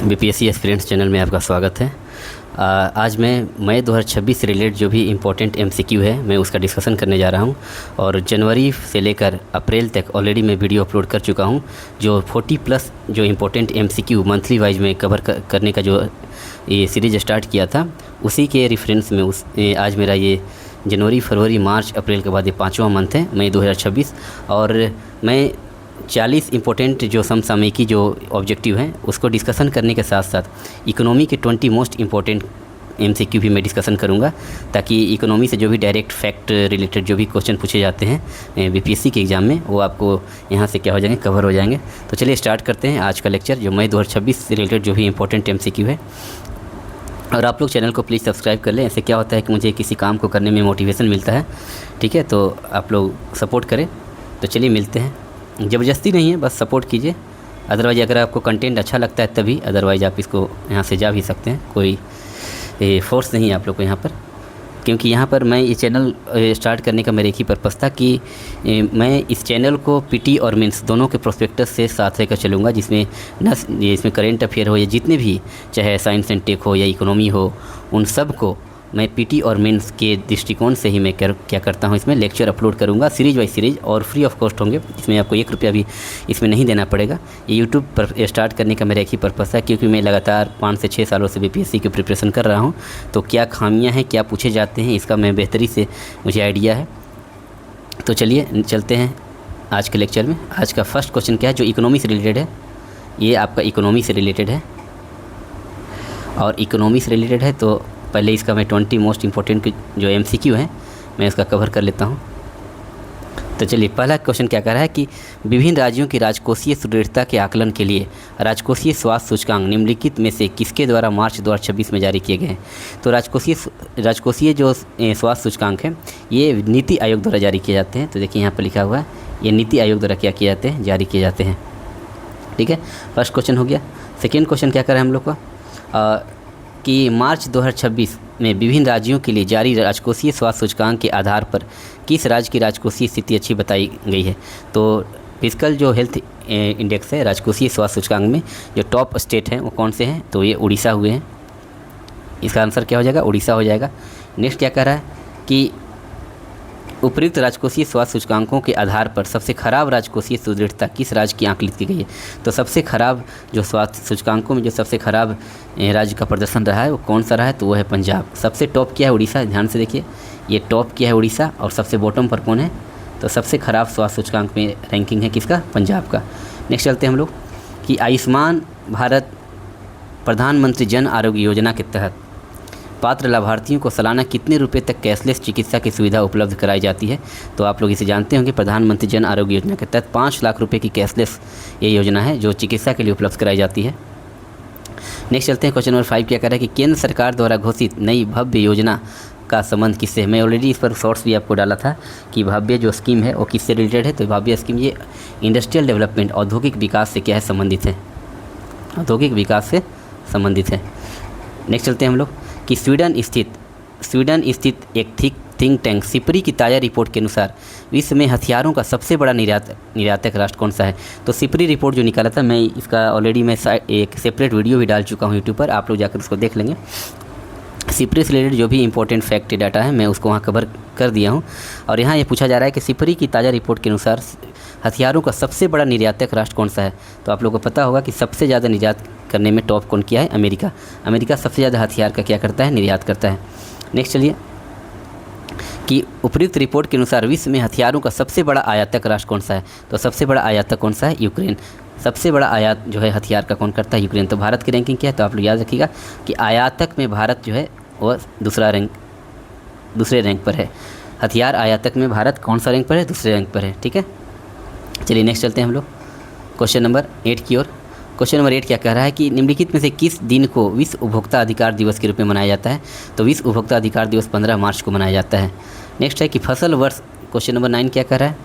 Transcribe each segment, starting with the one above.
BPSC aspirants channel में आपका स्वागत है। आज मैं मई 2026 से रिलेटेड जो भी इम्पोर्टेंट एमसीक्यू है मैं उसका डिस्कशन करने जा रहा हूं। और जनवरी से लेकर अप्रैल तक ऑलरेडी मैं वीडियो अपलोड कर चुका हूं। जो 40+ जो इम्पोर्टेंट एमसीक्यू मंथली वाइज में कवर करने का जो ये सीरीज़ स्टार्ट किया था, उसी के रेफरेंस में आज मेरा ये जनवरी, फरवरी, मार्च, अप्रैल के बाद ये 5वां मंथ है मई 2026। और मैं 40 इम्पोर्टेंट जो समसामयिकी जो ऑब्जेक्टिव हैं उसको डिस्कशन करने के साथ साथ इकोनॉमी के 20 मोस्ट इम्पोर्टेंट एमसीक्यू भी मैं डिस्कशन करूंगा, ताकि इकोनॉमी से जो भी डायरेक्ट फैक्ट रिलेटेड जो भी क्वेश्चन पूछे जाते हैं बीपीएससी के एग्ज़ाम में, वो आपको यहाँ से क्या हो जाएंगे, कवर हो जाएंगे। तो चलिए स्टार्ट करते हैं आज का लेक्चर, जो मई 2026 से रिलेटेड जो भी इम्पोर्टेंट एमसीक्यू है। और आप लोग चैनल को प्लीज़ सब्सक्राइब कर लें। ऐसे क्या होता है कि मुझे किसी काम को करने में मोटिवेशन मिलता है, ठीक है, तो आप लोग सपोर्ट करें। तो चलिए मिलते हैं, ज़बरदस्ती नहीं है, बस सपोर्ट कीजिए। अदरवाइज़ अगर आपको कंटेंट अच्छा लगता है तभी, अदरवाइज़ आप इसको यहाँ से जा भी सकते हैं, कोई फोर्स नहीं है आप लोग को यहाँ पर। क्योंकि यहाँ पर मैं ये चैनल स्टार्ट करने का मेरा एक ही पर्पज़ था कि मैं इस चैनल को पीटी और मेंस दोनों के प्रोस्पेक्टस से साथ लेकर चलूँगा, जिसमें इसमें करेंट अफेयर हो या जितने भी, चाहे साइंस एंड टेक हो या इकोनॉमी हो, उन सब को मैं पीटी और मेंस के दृष्टिकोण से ही मैं क्या करता हूँ, इसमें लेक्चर अपलोड करूँगा सीरीज़ बाई सीरीज़, और फ्री ऑफ कॉस्ट होंगे। इसमें आपको 1 रुपया भी इसमें नहीं देना पड़ेगा। ये यूट्यूब पर स्टार्ट करने का मेरा एक ही पर्पज़ है, क्योंकि मैं लगातार 5 से 6 सालों से बीपीएससी की प्रिपरेशन कर रहा हूँ। तो क्या खामियाँ हैं, क्या पूछे जाते हैं, इसका मैं बेहतरी से मुझे आइडिया है। तो चलिए चलते हैं आज के लेक्चर में। आज का फर्स्ट क्वेश्चन क्या है, जो इकोनॉमी से रिलेटेड है। ये आपका इकोनॉमी से रिलेटेड है, और इकोनॉमी से रिलेटेड है तो पहले इसका मैं 20 मोस्ट इम्पोर्टेंट जो एमसीक्यू हैं मैं इसका कवर कर लेता हूं। तो चलिए, पहला क्वेश्चन क्या कह रहा है कि विभिन्न राज्यों की राजकोषीय सुदृढ़ता के आकलन के लिए राजकोषीय स्वास्थ्य सूचकांक निम्नलिखित में से किसके द्वारा मार्च 2026 में जारी किए गए हैं। तो राजकोषीय जो स्वास्थ्य सूचकांक है ये नीति आयोग द्वारा जारी किए जाते हैं। तो देखिए यहाँ पर लिखा हुआ है, ये नीति आयोग द्वारा क्या किए जाते हैं, जारी किए जाते हैं। ठीक है, फर्स्ट क्वेश्चन हो गया। सेकेंड क्वेश्चन क्या कर रहे हैं हम लोग का कि मार्च 2026 में विभिन्न राज्यों के लिए जारी राजकोषीय स्वास्थ्य सूचकांक के आधार पर किस राज्य की राजकोषीय स्थिति अच्छी बताई गई है। तो फिजिकल जो हेल्थ इंडेक्स है राजकोषीय स्वास्थ्य सूचकांक में जो टॉप स्टेट हैं वो कौन से हैं, तो ये उड़ीसा हुए हैं। इसका आंसर क्या हो जाएगा, उड़ीसा हो जाएगा। नेक्स्ट क्या कह रहा है कि उपयुक्त राजकोषीय स्वास्थ्य सूचकांकों के आधार पर सबसे खराब राजकोषीय सुदृढ़ता किस राज्य की आंकलित की गई है। तो सबसे खराब जो स्वास्थ्य सूचकांकों में जो सबसे खराब राज्य का प्रदर्शन रहा है वो कौन सा रहा है, तो वो है पंजाब। सबसे टॉप किया है उड़ीसा, ध्यान से देखिए, ये टॉप किया है उड़ीसा, और सबसे बॉटम पर कौन है, तो सबसे खराब स्वास्थ्य सूचकांक में रैंकिंग है किसका, पंजाब का। नेक्स्ट चलते हैं हम लोग कि आयुष्मान भारत प्रधानमंत्री जन आरोग्य योजना के तहत पात्र लाभार्थियों को सालाना कितने रुपए तक कैशलेस चिकित्सा की सुविधा उपलब्ध कराई जाती है। तो आप लोग इसे जानते होंगे, प्रधानमंत्री जन आरोग्य योजना के तहत 5 लाख रुपए की कैशलेस ये योजना है जो चिकित्सा के लिए उपलब्ध कराई जाती है। नेक्स्ट चलते हैं, क्वेश्चन नंबर 5 क्या कह रहा है कि केंद्र सरकार द्वारा घोषित नई भव्य योजना का संबंध किससे है। मैं ऑलरेडी इस पर शॉर्ट्स भी आपको डाला था कि भव्य जो स्कीम है वो किससे रिलेटेड है। तो भव्य स्कीम ये इंडस्ट्रियल डेवलपमेंट, औद्योगिक विकास से क्या है, संबंधित है, औद्योगिक विकास से संबंधित है। नेक्स्ट चलते हैं हम लोग कि स्वीडन स्थित एक थिंक टैंक सिपरी की ताज़ा रिपोर्ट के अनुसार विश्व में हथियारों का सबसे बड़ा निर्यातक राष्ट्र कौन सा है। तो सिपरी रिपोर्ट जो निकाला था, मैं इसका ऑलरेडी मैं एक सेपरेट वीडियो भी डाल चुका हूँ यूट्यूब पर, आप लोग जाकर उसको देख लेंगे। सिपरी से रिलेटेड जो भी इंपॉर्टेंट फैक्ट डाटा है मैं उसको वहाँ कवर कर दिया हूँ। और यहाँ ये पूछा जा रहा है कि सिपरी की ताज़ा रिपोर्ट के अनुसार हथियारों का सबसे बड़ा निर्यातक राष्ट्र कौन सा है। तो आप लोगों को पता होगा कि सबसे ज़्यादा निर्यात करने में टॉप कौन किया है, अमेरिका। अमेरिका सबसे ज़्यादा हथियार का क्या करता है, निर्यात करता है। नेक्स्ट चलिए कि उपयुक्त रिपोर्ट के अनुसार विश्व में हथियारों का सबसे बड़ा आयातक राष्ट्र कौन सा है। तो सबसे बड़ा आयातक कौन सा है, यूक्रेन। सबसे बड़ा आयात जो है हथियार का कौन करता है, यूक्रेन। तो भारत की रैंकिंग क्या है, तो आप लोग याद रखिएगा कि आयातक में भारत जो है वो दूसरे रैंक पर है। हथियार आयातक में भारत कौन सा रैंक पर है, दूसरे रैंक पर है। ठीक है, चलिए नेक्स्ट चलते हैं हम लोग क्वेश्चन नंबर 8 की ओर। क्वेश्चन नंबर 8 क्या कह रहा है कि निम्नलिखित में से किस दिन को विश्व उपभोक्ता अधिकार दिवस के रूप में मनाया जाता है। तो विश्व उपभोक्ता अधिकार दिवस 15 मार्च को मनाया जाता है। नेक्स्ट है कि फसल वर्ष, क्वेश्चन नंबर 9 क्या कह रहा है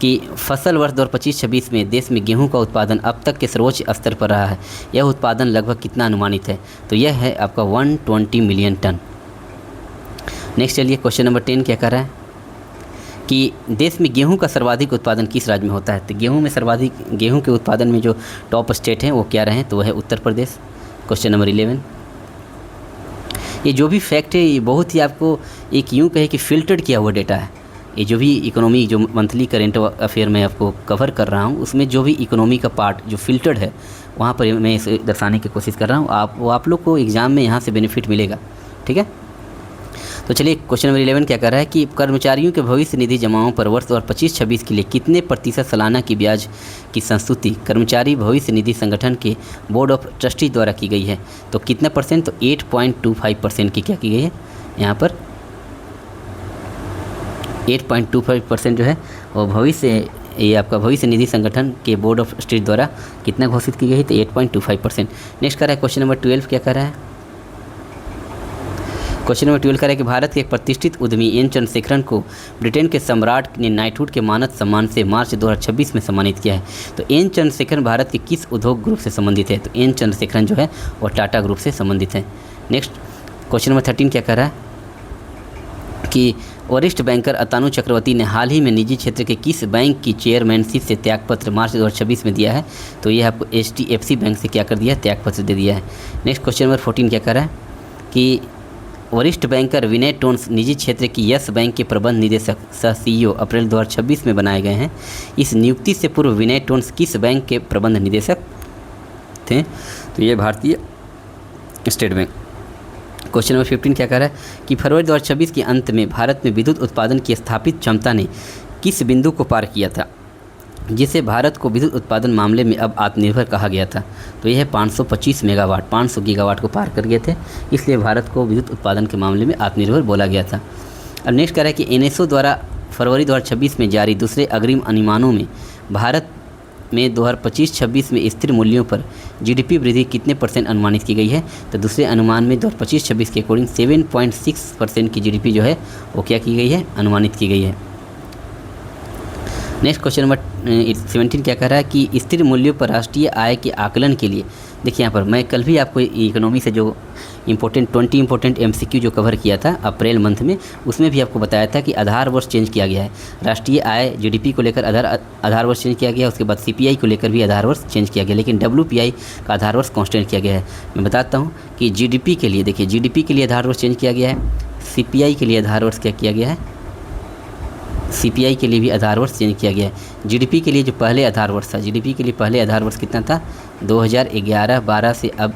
कि फसल वर्ष 2025-26 में देश में गेहूं का उत्पादन अब तक के सर्वोच्च स्तर पर रहा है। यह उत्पादन लगभग कितना अनुमानित है, तो यह है आपका 120 मिलियन टन। नेक्स्ट चलिए, क्वेश्चन नंबर 10 क्या कह रहा है कि देश में गेहूं का सर्वाधिक उत्पादन किस राज्य में होता है। तो गेहूं के उत्पादन में जो टॉप स्टेट हैं वो क्या रहे हैं, तो वह है उत्तर प्रदेश। क्वेश्चन नंबर 11, ये जो भी फैक्ट है ये बहुत ही आपको एक यूँ कहे कि फ़िल्टर्ड किया हुआ डेटा है। ये जो भी इकोनॉमी जो मंथली करेंट अफेयर में आपको कवर कर रहा हूँ उसमें जो भी इकोनॉमी का पार्ट जो फ़िल्टर्ड है वहाँ पर मैं इसे दर्शाने की कोशिश कर रहा हूँ। आप लोग को एग्ज़ाम में यहाँ से बेनिफिट मिलेगा, ठीक है। तो चलिए क्वेश्चन नंबर 11 क्या कर रहा है कि कर्मचारियों के भविष्य निधि जमाओं पर वर्ष 2025-26 के लिए कितने प्रतिशत सालाना की ब्याज की संस्तुति कर्मचारी भविष्य निधि संगठन के बोर्ड ऑफ ट्रस्टी द्वारा की गई है। तो कितना परसेंट, तो 8.25% की क्या की गई है यहाँ पर 8.25% जो है वो भविष्य, ये आपका भविष्य निधि संगठन के बोर्ड ऑफ ट्रस्टी द्वारा कितना घोषित की गई है, तो 8.25%। नेक्स्ट कर रहा है क्वेश्चन नंबर 12 क्या कर रहा है, क्वेश्चन नंबर 12 कर रहा है कि भारत के एक प्रतिष्ठित उद्यमी एन चंद्रशेखरन को ब्रिटेन के सम्राट ने नाइटहुड के मानद सम्मान से मार्च 2026 में सम्मानित किया है। तो एन चंद्रशेखरन भारत के किस उद्योग ग्रुप से संबंधित है, तो एन चंद्रशेखरन जो है वो टाटा ग्रुप से संबंधित है। नेक्स्ट क्वेश्चन नंबर 13 क्या कर रहा है कि वरिष्ठ बैंकर अतानु चक्रवर्ती ने हाल ही में निजी क्षेत्र के किस बैंक की चेयरमैनशिप से त्यागपत्र मार्च 2026 में दिया है, तो यह आपको HDFC बैंक से क्या कर दिया है, त्यागपत्र दे दिया है। नेक्स्ट क्वेश्चन नंबर 14 क्या कर रहा है कि वरिष्ठ बैंकर विनय टोन्स निजी क्षेत्र की यस बैंक के प्रबंध निदेशक सह CEO अप्रैल 2026 में बनाए गए हैं। इस नियुक्ति से पूर्व विनय टोन्स किस बैंक के प्रबंध निदेशक थे, तो ये भारतीय स्टेट बैंक। क्वेश्चन नंबर 15 क्या कर रहा है कि फरवरी 2026 के अंत में भारत में विद्युत उत्पादन की स्थापित क्षमता ने किस बिंदु को पार किया था जिसे भारत को विद्युत उत्पादन मामले में अब आत्मनिर्भर कहा गया था, तो यह है 525 मेगावाट, 500 गीगावाट को पार कर गए थे, इसलिए भारत को विद्युत उत्पादन के मामले में आत्मनिर्भर बोला गया था। अब नेक्स्ट कह रहा है कि NSO द्वारा फरवरी 2026 में जारी दूसरे अग्रिम अनुमानों में भारत में 2025-26 में स्थिर मूल्यों पर GDP वृद्धि कितने % अनुमानित की गई है, तो दूसरे अनुमान में 2025-26 के अकॉर्डिंग 7.6% की GDP जो है वो क्या की गई है, अनुमानित की गई है। नेक्स्ट क्वेश्चन नंबर 17 क्या कह रहा है कि स्थिर मूल्यों पर राष्ट्रीय आय के आकलन के लिए, देखिए यहाँ पर मैं कल भी आपको इकोनॉमी से जो 20 इंपॉर्टेंट MCQ जो कवर किया था अप्रैल मंथ में, उसमें भी आपको बताया था कि आधार वर्ष चेंज किया गया है। राष्ट्रीय आय GDP को लेकर आधार वर्ष चेंज किया गया, उसके बाद CPI को लेकर भी आधार वर्ष चेंज किया गया, लेकिन WPI का आधार वर्ष कॉन्स्टेंट किया गया है। मैं बताता हूँ कि GDP के लिए, देखिए GDP के लिए आधार वर्ष चेंज किया गया है, CPI के लिए आधार वर्ष क्या किया गया है, CPI के लिए भी आधार वर्ष चेंज किया गया है। GDP के लिए जो पहले आधार वर्ष था, GDP के लिए पहले आधार वर्ष कितना था, 2011-12 से अब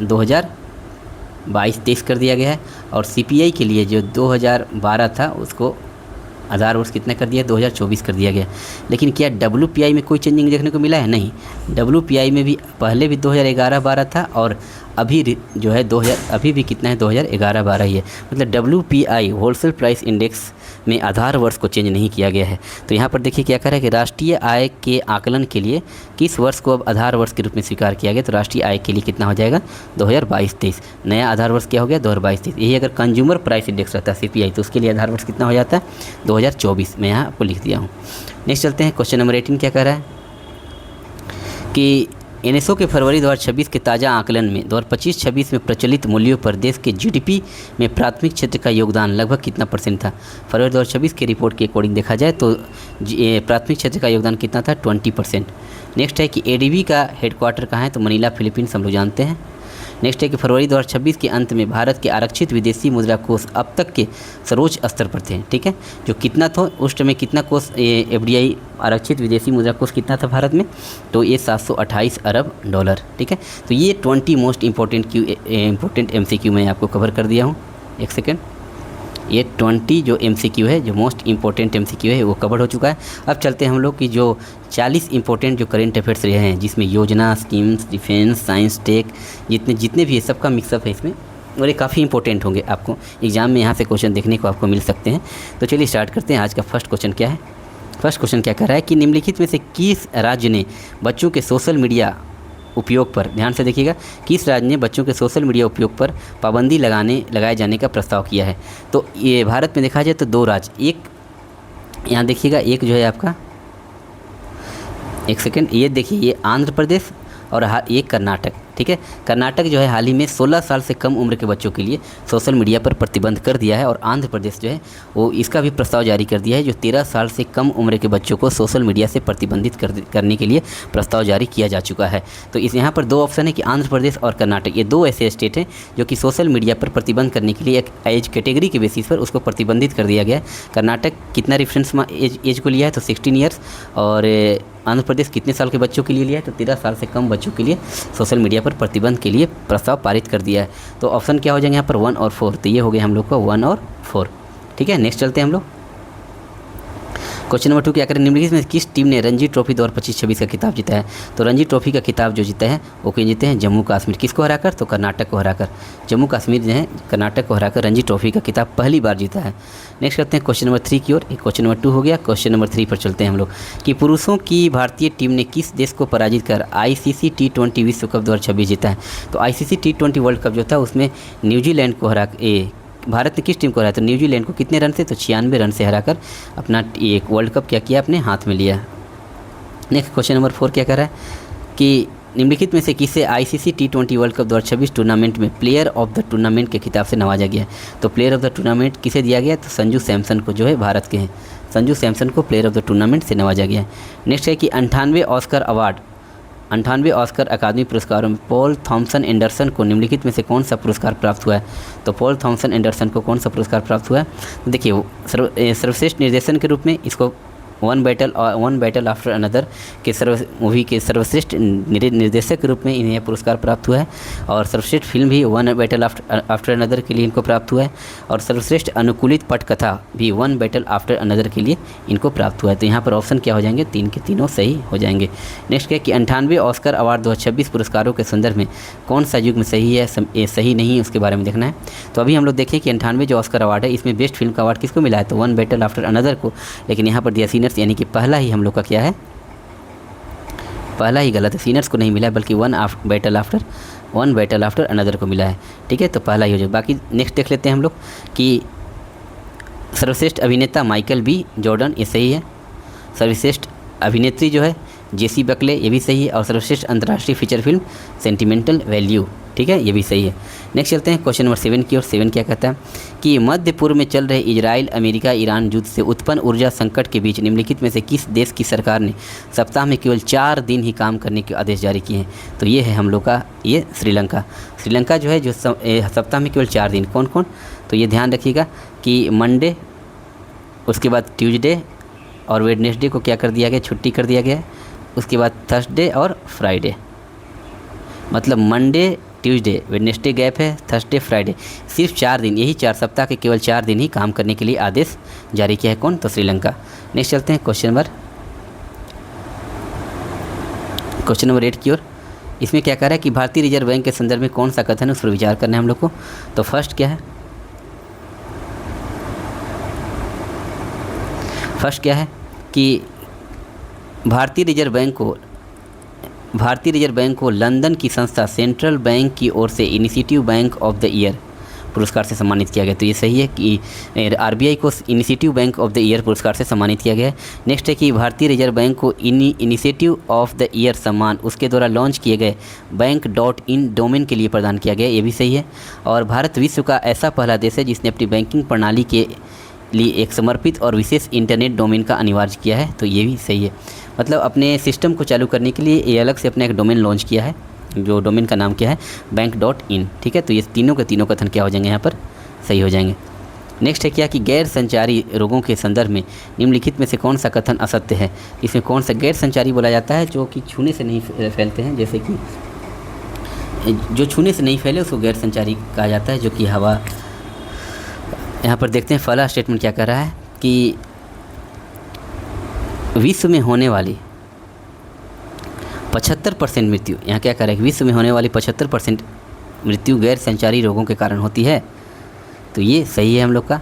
2022-23 कर दिया गया है, और CPI के लिए जो 2012 था उसको आधार वर्ष कितना कर दिया, 2024 कर दिया गया। लेकिन क्या WPI में कोई चेंजिंग देखने को मिला है, नहीं। WPI में भी पहले भी 2011-12 था और अभी जो है अभी भी कितना है, 2011-12 ही है। मतलब WPI होलसेल प्राइस इंडेक्स में आधार वर्ष को चेंज नहीं किया गया है। तो यहाँ पर देखिए क्या कह रहा है कि राष्ट्रीय आय के आकलन के लिए किस वर्ष को अब आधार वर्ष के रूप में स्वीकार किया गया, तो राष्ट्रीय आय के लिए कितना हो जाएगा, 2022-23। नया आधार वर्ष क्या हो गया, 2022-23। यही अगर कंज्यूमर प्राइस इंडेक्स रहता है CPI, तो उसके लिए आधार वर्ष कितना हो जाता है, 2024। मैं यहाँ आपको लिख दिया हूँ। नेक्स्ट चलते हैं, क्वेश्चन नंबर 18 क्या कह रहा है कि NSO के फरवरी 2026 के ताज़ा आकलन में 2025-26 में प्रचलित मूल्यों पर देश के GDP में प्राथमिक क्षेत्र का योगदान लगभग कितना % था। फरवरी 2026 के रिपोर्ट के अकॉर्डिंग देखा जाए तो प्राथमिक क्षेत्र का योगदान कितना था, 20%। नेक्स्ट है कि ADB का हेडक्वार्टर कहाँ है, तो मनीला फिलीपींस हम लोग जानते हैं। नेक्स्ट है कि फरवरी 2026 के अंत में भारत के आरक्षित विदेशी मुद्रा कोष अब तक के सर्वोच्च स्तर पर थे, ठीक है। जो कितना था उस समय, कितना कोष FDI आरक्षित विदेशी मुद्रा कोष कितना था भारत में, तो ये 728 अरब डॉलर, ठीक है। तो ये 20 मोस्ट इम्पोर्टेंट MCQ मैं आपको कवर कर दिया हूँ। एक सेकेंड, ये 20 जो MCQ है, जो मोस्ट इम्पोर्टेंट MCQ है वो कवर हो चुका है। अब चलते हैं हम लोग कि जो 40 इंपॉर्टेंट जो करेंट अफेयर्स रहे हैं, जिसमें योजना, स्कीम्स, डिफेंस, साइंस, टेक, जितने भी है सबका मिक्सअप है इसमें, और ये काफ़ी इंपॉर्टेंट होंगे। आपको एग्जाम में यहाँ से क्वेश्चन देखने को आपको मिल सकते हैं। तो चलिए स्टार्ट करते हैं। आज का फर्स्ट क्वेश्चन क्या है, फर्स्ट क्वेश्चन क्या कह रहा है कि निम्नलिखित में से किस राज्य ने बच्चों के सोशल मीडिया उपयोग पर, ध्यान से देखिएगा, किस राज्य ने बच्चों के सोशल मीडिया उपयोग पर पाबंदी लगाए जाने का प्रस्ताव किया है। तो ये भारत में देखा जाए तो 2 राज्य, एक यहाँ देखिएगा, एक जो है आपका, एक सेकेंड, ये देखिए, ये आंध्र प्रदेश और ये कर्नाटक, ठीक है। कर्नाटक जो है हाल ही में 16 साल से कम उम्र के बच्चों के लिए सोशल मीडिया पर प्रतिबंध कर दिया है, और आंध्र प्रदेश जो है वो इसका भी प्रस्ताव जारी कर दिया है, जो 13 साल से कम उम्र के बच्चों को सोशल मीडिया से प्रतिबंधित करने के लिए प्रस्ताव जारी किया जा चुका है। तो इस यहाँ पर दो ऑप्शन है कि आंध्र प्रदेश और कर्नाटक, ये दो ऐसे स्टेट हैं जो कि सोशल मीडिया पर प्रतिबंध करने के लिए एक एज कैटेगरी के बेसिस पर उसको प्रतिबंधित कर दिया गया है। कर्नाटक कितना रेफरेंस एज को लिया है तो 16 ईयर्स, और आंध्र प्रदेश कितने साल के बच्चों के लिए लिया है तो 13 साल से कम बच्चों के लिए सोशल मीडिया पर प्रतिबंध के लिए प्रस्ताव पारित कर दिया है। तो ऑप्शन क्या हो जाएंगे यहाँ पर 1 और 4, तो ये हो गया हम लोग का 1 और 4, ठीक है। नेक्स्ट चलते हैं हम लोग। क्वेश्चन नंबर 2 क्या करें, निम्नलिखित में किस टीम ने रणजी ट्रॉफी 2025-26 का खिताब जीता है। तो रणजी ट्रॉफी का खिताब जो जीता है वो क्यों जीते हैं, जम्मू कश्मीर, किसको हराकर तो कर्नाटक को हराकर। जम्मू कश्मीर जो है कर्नाटक को हराकर रणजी ट्रॉफी का खिताब पहली बार जीता है। नेक्स्ट करते हैं क्वेश्चन नंबर 3 की ओर। क्वेश्चन नंबर 2 हो गया, क्वेश्चन नंबर 3 पर चलते हैं हम लोग कि पुरुषों की भारतीय टीम ने किस देश को पराजित कर ICC T20 विश्व कप 2026 जीता है। तो ICC T20 वर्ल्ड कप जो था उसमें न्यूजीलैंड को भारत ने किस टीम को हराया, तो न्यूजीलैंड को कितने रन से, तो 96 रन से हराकर अपना एक वर्ल्ड कप क्या किया, अपने हाथ में लिया। नेक्स्ट क्वेश्चन नंबर 4 क्या कर रहा है कि निम्नलिखित में से किसे ICC T20 world cup 2026 tournament में प्लेयर ऑफ द टूर्नामेंट के खिताब से नवाजा गया है। तो प्लेयर ऑफ द टूर्नामेंट किसे दिया गया, तो संजू सैमसन को, जो है भारत के हैं, संजू सैमसन को प्लेयर ऑफ द टूर्नामेंट से नवाजा गया है। नेक्स्ट है कि 98 ऑस्कर अकादमी पुरस्कारों में पॉल थॉमसन एंडरसन को निम्नलिखित में से कौन सा पुरस्कार प्राप्त हुआ है। तो पॉल थॉमसन एंडरसन को कौन सा पुरस्कार प्राप्त हुआ है, तो देखिए वो सर्वश्रेष्ठ निर्देशन के रूप में इसको वन बैटल आफ्टर अनदर के मूवी के सर्वश्रेष्ठ निर्देशक के रूप में इन्हें पुरस्कार प्राप्त हुआ है, और सर्वश्रेष्ठ फिल्म भी वन बैटल आफ्टर अनदर के लिए इनको प्राप्त हुआ है, और सर्वश्रेष्ठ अनुकूलित पटकथा भी वन बैटल आफ्टर अनदर के लिए इनको प्राप्त हुआ है। तो यहाँ पर ऑप्शन क्या हो जाएंगे, 3 के तीनों सही हो जाएंगे। नेक्स्ट क्या कि 98 ऑस्कर अवार्ड 2026 पुरस्कारों के संदर्भ में कौन सा युग्म सही है, सही नहीं, उसके बारे में देखना है। तो अभी हम लोग देखें कि 98 जो ऑस्कर अवार्ड है इसमें बेस्ट फिल्म का अवार्ड किसको मिला है, तो वन बैटल आफ्टर अनदर को, लेकिन यहाँ पर दिया सीनियर्स, यानी कि पहला ही हम लोग का क्या है, पहला ही गलत है, सीनियर्स को नहीं मिला है बल्कि वन बैटल आफ्टर अनदर को मिला है, ठीक है। तो पहला ही हो जाए। बाकी नेक्स्ट देख लेते हैं हम लोग कि सर्वश्रेष्ठ अभिनेता माइकल बी जॉर्डन, ये सही है। सर्वश्रेष्ठ अभिनेत्री जो है जेसी बकले, ये भी सही है। और सर्वश्रेष्ठ अंतर्राष्ट्रीय फीचर फिल्म सेंटिमेंटल वैल्यू, ठीक है, ये भी सही है। नेक्स्ट चलते हैं क्वेश्चन नंबर 7 की ओर। 7 क्या कहता है कि मध्य पूर्व में चल रहे इजराइल अमेरिका ईरान युद्ध से उत्पन्न ऊर्जा संकट के बीच निम्नलिखित में से किस देश की सरकार ने सप्ताह में केवल 4 दिन ही काम करने के आदेश जारी किए हैं। तो ये है हम लोग का, ये श्रीलंका जो है, जो सप्ताह में केवल 4 दिन, कौन कौन, तो ये ध्यान रखिएगा कि मंडे, उसके बाद ट्यूसडे और वेडनेसडे को क्या कर दिया गया, छुट्टी कर दिया गया है। उसके बाद थर्सडे और फ्राइडे, मतलब मंडे ट्यूसडे वेडनेसडे गैप है, थर्सडे फ्राइडे, सिर्फ 4 दिन, यही 4 सप्ताह के केवल 4 दिन ही काम करने के लिए आदेश जारी किया है, कौन, तो श्रीलंका। नेक्स्ट चलते हैं क्वेश्चन नंबर 8 की ओर। इसमें क्या कह रहा है कि भारतीय रिजर्व बैंक के संदर्भ में कौन सा कथन है, उस पर विचार करना है हम लोग को। तो फर्स्ट क्या है कि भारतीय रिजर्व बैंक को लंदन की संस्था सेंट्रल बैंक की ओर से initiative bank of the year पुरस्कार से सम्मानित किया गया। तो ये सही है कि RBI को initiative bank of the year पुरस्कार से सम्मानित किया गया है। नेक्स्ट है कि भारतीय रिजर्व बैंक को इनिशिएटिव ऑफ द ईयर सम्मान उसके द्वारा लॉन्च किए गए बैंक.in डोमेन के लिए प्रदान किया गया, ये भी सही है। और भारत विश्व का ऐसा पहला देश है जिसने अपनी बैंकिंग प्रणाली के लिए एक समर्पित और विशेष इंटरनेट डोमेन का अनिवार्य किया है, तो ये भी सही है। मतलब अपने सिस्टम को चालू करने के लिए ये अलग से अपना एक डोमेन लॉन्च किया है, जो डोमेन का नाम क्या है, बैंक.in, ठीक है। तो ये तीनों के तीनों कथन क्या हो जाएंगे, यहाँ पर सही हो जाएंगे। नेक्स्ट है क्या कि गैर संचारी रोगों के संदर्भ में निम्नलिखित में से कौन सा कथन असत्य है। इसमें कौन सा गैर संचारी बोला जाता है, जो कि छूने से नहीं फैलते हैं, जैसे कि जो छूने से नहीं फैले उसको गैर संचारी कहा जाता है, जो कि हवा। यहाँ पर देखते हैं पहला स्टेटमेंट क्या कर रहा है कि विश्व में होने वाली 75% मृत्यु, यहाँ क्या कह रहा है कि विश्व में होने वाली 75% मृत्यु गैर संचारी रोगों के कारण होती है, तो ये सही है हम लोग का।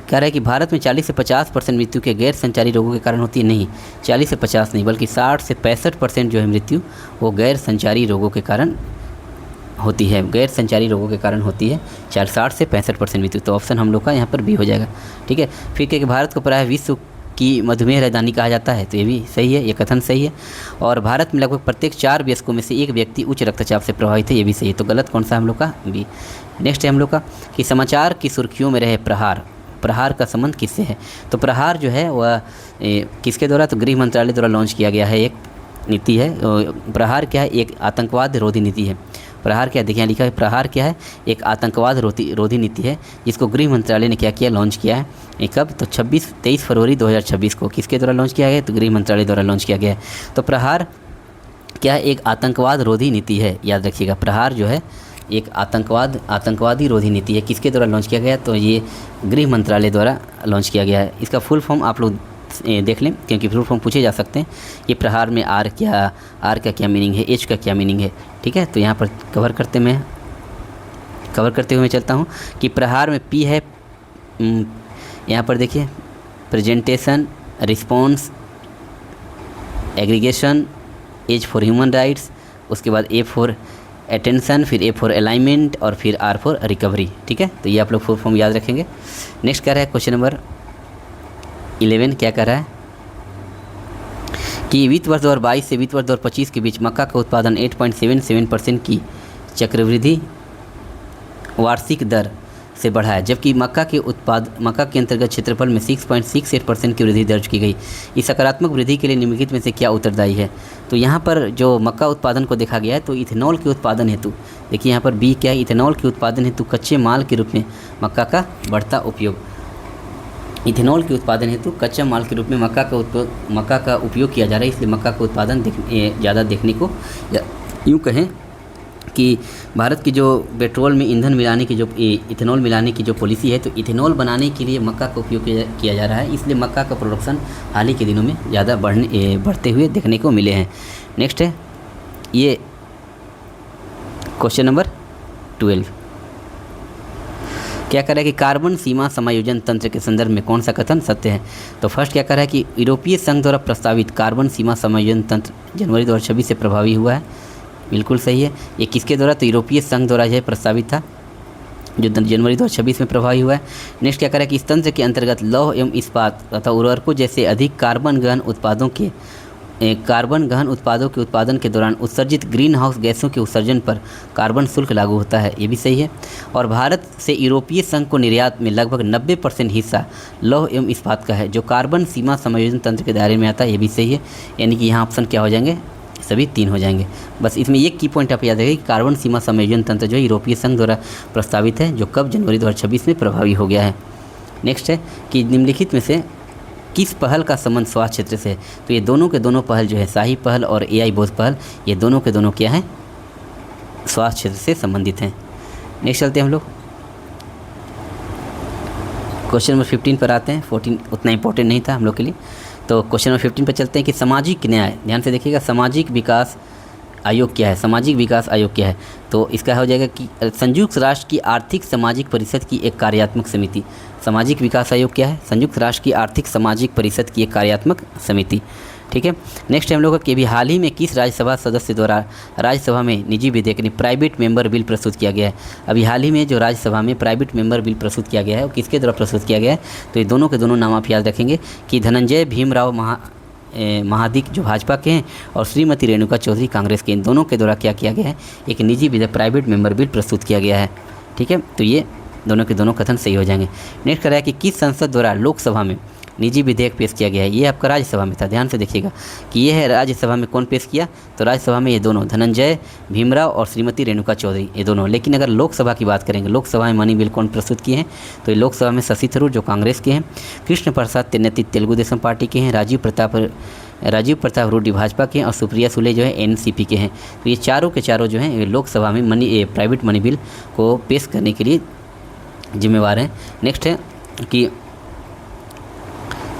कह रहा है कि भारत में 40 से 50% मृत्यु के गैर संचारी रोगों के कारण होती है, नहीं 40 से 50 नहीं बल्कि 60 से 65% जो है मृत्यु वो गैर संचारी रोगों के कारण होती है, गैर संचारी रोगों के कारण होती है 60 से 65% मृत्यु। तो ऑप्शन हम लोग का यहाँ पर बी हो जाएगा, ठीक है। फिर क्या कि भारत को प्रायः विश्व की मधुमेह राजधानी कहा जाता है, तो ये भी सही है, ये कथन सही है। और भारत में लगभग प्रत्येक 4 वयस्कों में से एक व्यक्ति उच्च रक्तचाप से प्रभावित है, ये भी सही है। तो गलत कौन सा हम लोग का? बी। नेक्स्ट है हम लोग का कि समाचार की सुर्खियों में रहे प्रहार। प्रहार का संबंध किससे है? तो प्रहार जो है वह किसके द्वारा? तो गृह मंत्रालय द्वारा लॉन्च किया गया है, एक नीति है। प्रहार क्या है? एक आतंकवाद रोधी नीति है। प्रहार क्या, देखिए यहाँ लिखा है, प्रहार क्या है? एक आतंकवाद रोधी नीति है, जिसको गृह मंत्रालय ने क्या किया? लॉन्च किया है। ये कब? तो 23 फरवरी 2026 को किसके द्वारा लॉन्च किया गया? तो गृह मंत्रालय द्वारा लॉन्च किया गया है। तो प्रहार क्या है? एक आतंकवाद रोधी नीति है, याद रखिएगा। प्रहार जो है एक आतंकवादी रोधी नीति है, किसके द्वारा लॉन्च किया गया? तो ये गृह मंत्रालय द्वारा लॉन्च किया गया है। इसका फुल फॉर्म आप लोग देख लें, क्योंकि फुल फॉर्म पूछे जा सकते हैं। ये प्रहार में आर का क्या मीनिंग है, एच का क्या मीनिंग है, ठीक है। तो यहाँ पर कवर करते हुए मैं चलता हूँ कि प्रहार में पी है, यहाँ पर देखिए presentation, response, aggregation, H for human rights, उसके बाद ए फॉर अटेंशन, फिर ए फॉर अलाइनमेंट और फिर आर फॉर रिकवरी, ठीक है। तो ये आप लोग फुल फॉर्म याद रखेंगे। नेक्स्ट क्या रहा है? क्वेश्चन नंबर 11 क्या कर रहा है कि वित्त वर्ष 2022 से वित्त वर्ष 2025 के बीच मक्का का उत्पादन 8.77% की चक्रवृद्धि वार्षिक दर से बढ़ा है, जबकि मक्का के अंतर्गत क्षेत्रफल में 6.68% की वृद्धि दर्ज की गई। इस सकारात्मक वृद्धि के लिए निम्नलिखित में से क्या उत्तरदायी है? तो यहाँ पर जो मक्का उत्पादन को देखा गया है, तो इथेनॉल के उत्पादन हेतु, देखिए यहाँ पर बी क्या है? इथेनॉल के उत्पादन हेतु कच्चे माल के रूप में मक्का का बढ़ता उपयोग। इथेनॉल के उत्पादन हेतु कच्चा माल के रूप में मक्का का उपयोग किया जा रहा है, इसलिए मक्का का उत्पादन ज़्यादा देखने को, यूँ कहें कि भारत की जो पेट्रोल में ईंधन मिलाने की जो इथेनॉल मिलाने की जो पॉलिसी है, तो इथेनॉल बनाने के लिए मक्का का उपयोग किया जा रहा है, इसलिए मक्का का प्रोडक्शन हाल ही के दिनों में ज़्यादा बढ़ते हुए देखने को मिले हैं। नेक्स्ट है ये क्वेश्चन नंबर 12 क्या कह रहा है कि कार्बन सीमा समायोजन तंत्र के संदर्भ में कौन सा कथन सत्य है? तो फर्स्ट क्या कह रहा है कि यूरोपीय संघ द्वारा प्रस्तावित कार्बन सीमा समायोजन तंत्र जनवरी 2026 से प्रभावी हुआ है, बिल्कुल सही है। ये किसके द्वारा? तो यूरोपीय संघ द्वारा यह प्रस्तावित था, जो जनवरी 2026 में प्रभावी हुआ है। नेक्स्ट क्या कह रहा है कि इस तंत्र के अंतर्गत लौह एवं इस्पात तथा उर्वरकों जैसे अधिक कार्बन गहन उत्पादों के उत्पादन के दौरान उत्सर्जित ग्रीन हाउस गैसों के उत्सर्जन पर कार्बन शुल्क लागू होता है, ये भी सही है। और भारत से यूरोपीय संघ को निर्यात में लगभग 90% हिस्सा लौह एवं इस्पात का है, जो कार्बन सीमा समायोजन तंत्र के दायरे में आता है, ये भी सही है। यानी कि यहाँ ऑप्शन क्या हो जाएंगे? सभी 3 हो जाएंगे। बस इसमें एक की पॉइंट आप याद रखें कि कार्बन सीमा समायोजन तंत्र जो यूरोपीय संघ द्वारा प्रस्तावित है, जो कब? जनवरी 2026 में प्रभावी हो गया है। नेक्स्ट है कि निम्नलिखित में से किस पहल का संबंध स्वास्थ्य क्षेत्र से है? तो ये दोनों के दोनों पहल जो है, शाही पहल और AI बोध पहल, ये दोनों के दोनों क्या हैं? स्वास्थ्य क्षेत्र से संबंधित हैं। नेक्स्ट चलते हैं हम लोग क्वेश्चन नंबर 15 पर आते हैं। 14 उतना इंपॉर्टेंट नहीं था हम लोग के लिए, तो क्वेश्चन नंबर 15 पर चलते हैं कि सामाजिक न्याय, ध्यान से देखिएगा, सामाजिक विकास आयोग क्या है? सामाजिक विकास आयोग क्या है? तो इसका हो जाएगा कि संयुक्त राष्ट्र की आर्थिक सामाजिक परिषद की एक कार्यात्मक समिति। सामाजिक विकास आयोग क्या है? संयुक्त राष्ट्र की आर्थिक सामाजिक परिषद की एक कार्यात्मक समिति, ठीक है। नेक्स्ट हम लोग का कि भी हाल ही में किस राज्यसभा सदस्य द्वारा राज्यसभा में निजी विधेयक यानी प्राइवेट मेंबर बिल प्रस्तुत किया गया है? अभी हाल ही में जो राज्यसभा में प्राइवेट मेंबर बिल प्रस्तुत किया गया है, वो किसके द्वारा प्रस्तुत किया गया है? तो ये दोनों के दोनों नाम आप याद रखेंगे कि धनंजय भीमराव महादिक जो भाजपा के हैं और श्रीमती रेणुका चौधरी कांग्रेस के, इन दोनों के द्वारा क्या किया गया है? एक निजी विधेयक प्राइवेट मेंबर बिल प्रस्तुत किया गया है, ठीक है। तो ये दोनों के दोनों कथन सही हो जाएंगे। नेक्स्ट कह रहा है कि किस संसद द्वारा लोकसभा में निजी विधेयक पेश किया गया है? ये आपका राज्यसभा में था, ध्यान से देखिएगा कि ये है राज्यसभा में कौन पेश किया? तो राज्यसभा में ये दोनों धनंजय भीमराव और श्रीमती रेणुका चौधरी, ये दोनों। लेकिन अगर लोकसभा की बात करेंगे, लोकसभा में मनी बिल कौन प्रस्तुत किए हैं? तो ये लोकसभा में शशि थरूर जो कांग्रेस के हैं, कृष्ण प्रसाद तेन्नती तेलुगु देशम पार्टी के हैं, राजीव प्रताप रूडी भाजपा के हैं और सुप्रिया सुले जो है NCP के हैं। तो ये चारों के चारों जो हैं लोकसभा में प्राइवेट मनी बिल को पेश करने के लिए जिम्मेवार हैं। नेक्स्ट है कि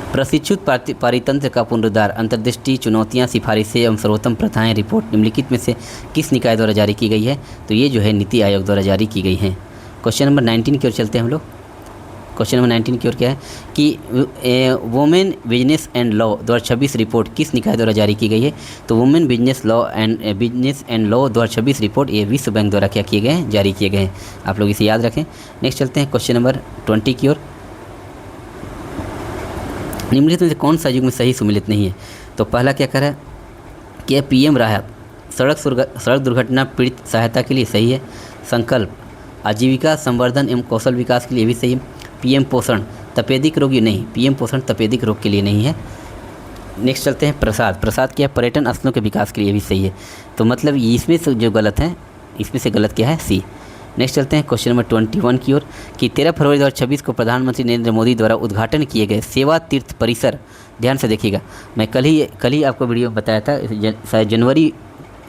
प्रशिक्षुत पारितंत्र का पुनरुद्धार, अंतर्दृष्टि, चुनौतियां, सिफारिशें एवं सर्वोत्तम प्रथाएं रिपोर्ट निम्नलिखित में से किस निकाय द्वारा जारी की गई है? तो ये जो है नीति आयोग द्वारा जारी की गई है। क्वेश्चन नंबर 19 की ओर चलते हैं हम लोग। क्वेश्चन नंबर 19 की ओर क्या है कि women business and law 2026 report किस निकाय द्वारा जारी की गई है? तो women business and law 2026 report ये विश्व बैंक द्वारा क्या किए गए हैं? जारी किए गए हैं। आप लोग इसे याद रखें। नेक्स्ट चलते हैं क्वेश्चन नंबर 20 की ओर। निम्नलिखित में से कौन सा युग्म सही सुमेलित नहीं है? तो पहला क्या कह रहा है कि पीएम राहत सड़क दुर्घटना पीड़ित सहायता के लिए सही है। संकल्प आजीविका संवर्धन एवं कौशल विकास के लिए भी सही है। पीएम पोषण तपेदिक रोग नहीं, पीएम पोषण तपेदिक रोग के लिए नहीं है। नेक्स्ट चलते हैं प्रसाद क्या है? पर्यटन स्थलों के विकास के लिए भी सही है। तो मतलब इसमें से जो गलत है, इसमें से गलत क्या है? सी। नेक्स्ट चलते हैं क्वेश्चन नंबर 21 की ओर कि 13 फरवरी 2026 को प्रधानमंत्री नरेंद्र मोदी द्वारा उद्घाटन किए गए सेवा तीर्थ परिसर, ध्यान से देखिएगा, मैं कल ही आपको वीडियो में बताया था, शायद जनवरी